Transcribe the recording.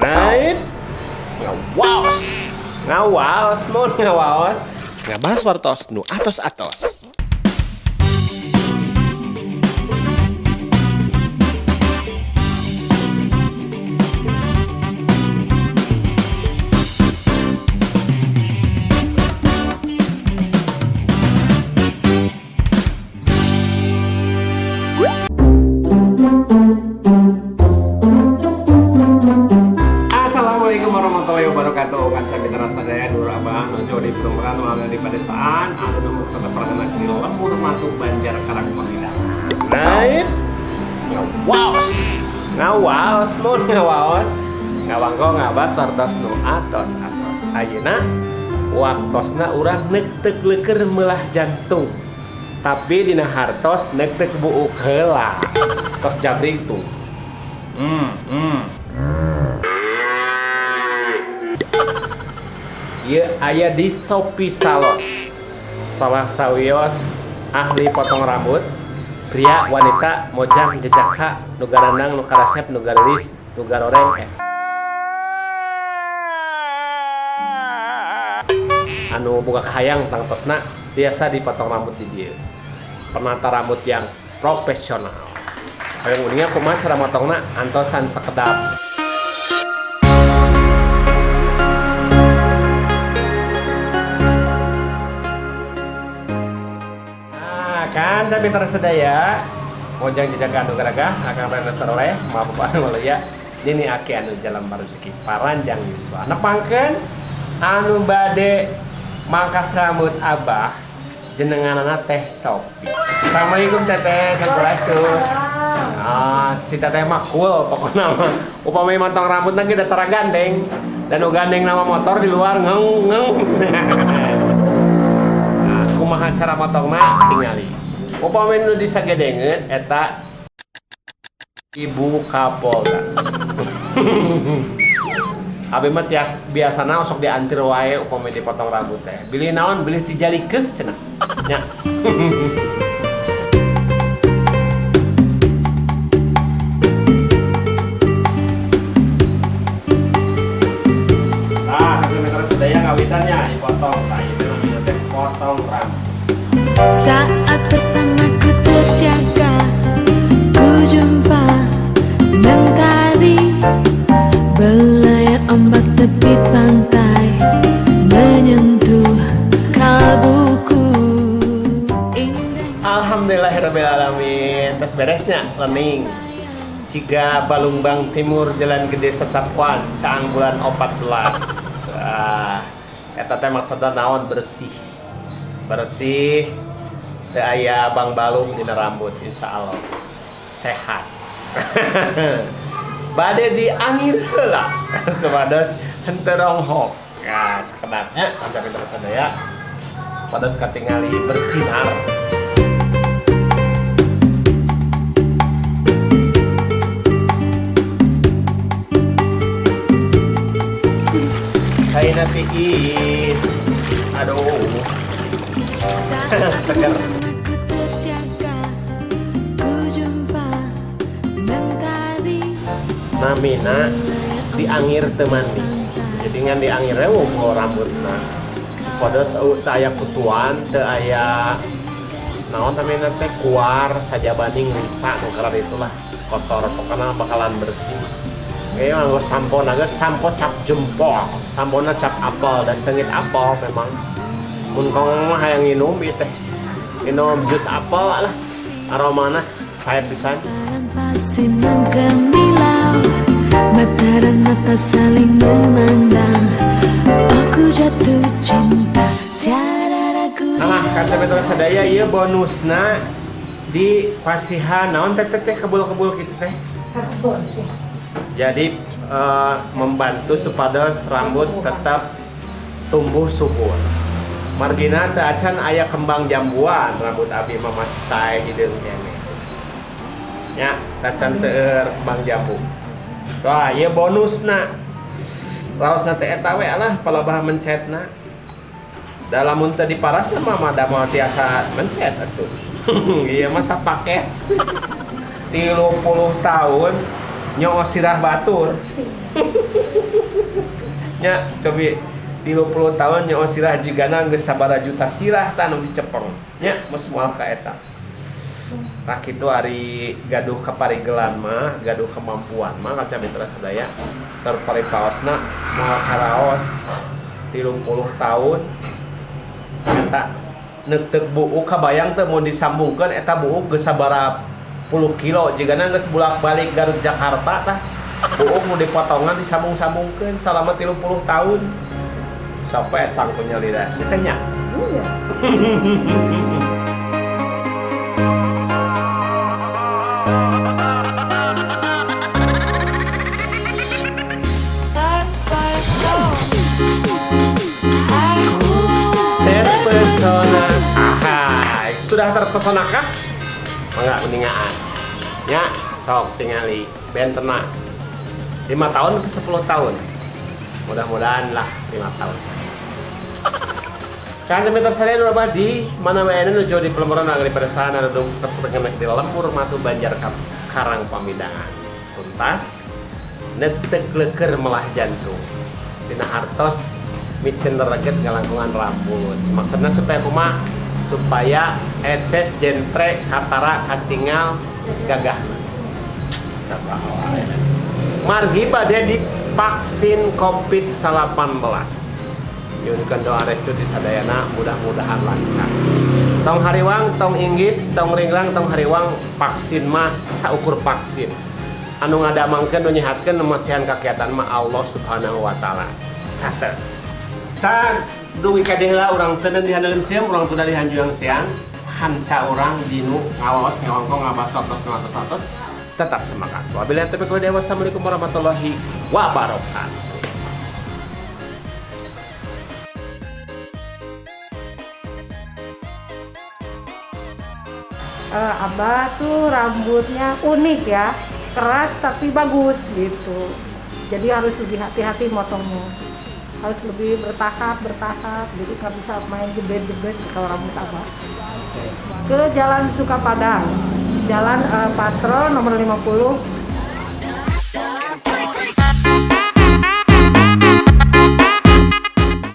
Naib ngawas ngawas mau ngawas Ngabahas wartos nu atos-atos. Assalamualaikum warahmatullahi wabarakatuh. Kanca mitra sadaya Nur Abah Nojo di Perumperan Nuangga di Padesaan anu numpuk tetap perkenak di lembur mantu Banjar Karang Pangidangan. Naib ngawas ngawas mau ngawas ngawangko ngabas wartos nu atos-atos. Ayeuna waktosna urang neuk-teuk leuker meulah jantung. Tapi dina hartos neuk-teuk buuk heula. Tos jabring tuh. Ieu aya di Shopee Salon. Salah sawios ahli potong rambut, pria wanita mojang jejaka nu garandang nu karasep nu garilis nu garoreng anu boga kahayang tang tosna biasa dipotong rambut di dieu. Penata rambut yang profesional. Hayang uninga kumaha cara motongna antosan sakedap. Kan saya pintar sedaya mojang jajakan anu garagah akan rena saroleh maaf anu ya dini aki anu jalan rezeki paranjang yuswa nepangkeun anu bade mangkas rambut abah jenenganana teh Sophie. Assalamualaikum teteh sampurasun. Si teteh mah cool pokokna mah upami motong rambut ge da tara gandeng dan nu gandeng nama motor di luar ngeung kumaha cara motongna tingali upami nu disagedengeun eta Ibu Kapolda. Abi mah biasana osok diantir wae upami dipotong rambut teh. Bilih naon bilih ti jalikeun cenah. Nya. Nah, meter sedaya ngawitannya dipotong. Tah itu namanya teh potong rambut. Saat pertama ku terjaga, ku jumpa mentari belayar ombak tepi pantai menyentuh kalbuku. Alhamdulillahirrahmanirrahim. Terus beresnya lening Ciga Balungbang Timur Jalan Gede Sesapuan Caang bulan 14. Eta teh maksudna naon bersih teu aya bang balung dina rambut insyaallah sehat. Bade diangir heula supados henteu ronghok. Ya sakedapnya kanca pinter sadaya pados katingali bersinar. Kaina tiis. Aduh. Saat pertama ku terjaga, ku jumpa mentari Namina diangir teu mandi. Jadi ngan diangirnya wuh rambutna. Supados teu aya kutuan, teu aya naon tamina teh kuar saja banding risa nu karar itulah kotor pokokna bakalan bersih. Kayak nganggo sampo naga sampo cap jempol, sampona cap apel dan sengit apel memang. Mun kong mah hayang nginum ieu teh. Minum jus apel lah. Aromana saya pisan. pasinan gemilau, mata dan mata saling memandang. Aku jatuh cinta, tiada ragu. Nah, kata betul sadaya ieu bonusna di pasihan naon teh kebul-kebul kitu teh. Jadi membantu supados rambut tetap tumbuh subur. Margina teu acan aya kembang jambuan rambut abi mah masih sae hideung keneh. Nya, acan seueur kembang jambu. Wah, ieu bonusna. Raosna teh eta we lah palebah mencetna. Da lamun teu diparasna mah mada mah tiasa mencet atuh. Ieu mah sapaket. 30 tahun nyawa sirah batur. nya cobi 30 tahun nyawa sirah jigana geus sabaraha juta sirah tanu dicepeng nya mus moal ka eta. Tah kitu ari gaduh kaparigelan mah, gaduh kemampuan mah kaca mitra sadaya. Sareng paripaosna moal karaos 30 tahun eta neuteuk buuk kabayang teu mun disambungkeun eta buuk geus sabaraha puluh kilo jigana geus bolak-balik Garut Jakarta tah. Buuk nu dipotongan disambung-sambungkeun selama 30 tahun. Sampai etang punya lidah. Ditanya. Iya. Terpesona. Ahai, sudah terpesonakah? Enggak mendingaan. Ya, sok tingali bentena 5 tahun ke 10 tahun. Mudah-mudahan lah 5 tahun. Kan demi tersadaya dulu abadi mana wae nu jauh di pelemuran angin pada sana duduk terpengen di lembur matu Banjar Karang Pamidangan. Tuntas netek leker melah jantung. Dina hartos micen reget ngalangkungan rambut. Maksudnya supaya kumaha? Supaya eces jentre katara katingal gagah. Margi pada divaksin COVID-19. Nyunkeun doa restu di sadayana mudah-mudahan lancar. Tong hariwang, tong inggis, tong ringlang, tong hariwang vaksin mah saukur vaksin. Anu ngadamangkeun nu nyehatkeun nu masihan kakiatan mah Allah Subhanahu wa taala. Catet. Can dugi ka deula urang teu di handeuleum sieum, urang teu di hanjuyang siang. Hanca urang dinu ngawas ngawongkong ngabas watos. Tetap semangat. Wabillahi taufiq wal hidayah. Wassalamualaikum warahmatullahi wabarakatuh. Abah tuh rambutnya unik ya, keras tapi bagus gitu. Jadi harus lebih hati-hati motongnya, harus lebih bertahap, jadi nggak bisa main jebret kalau rambut Abah. Ke Jalan Sukapadang, Jalan Patrol nomor 50,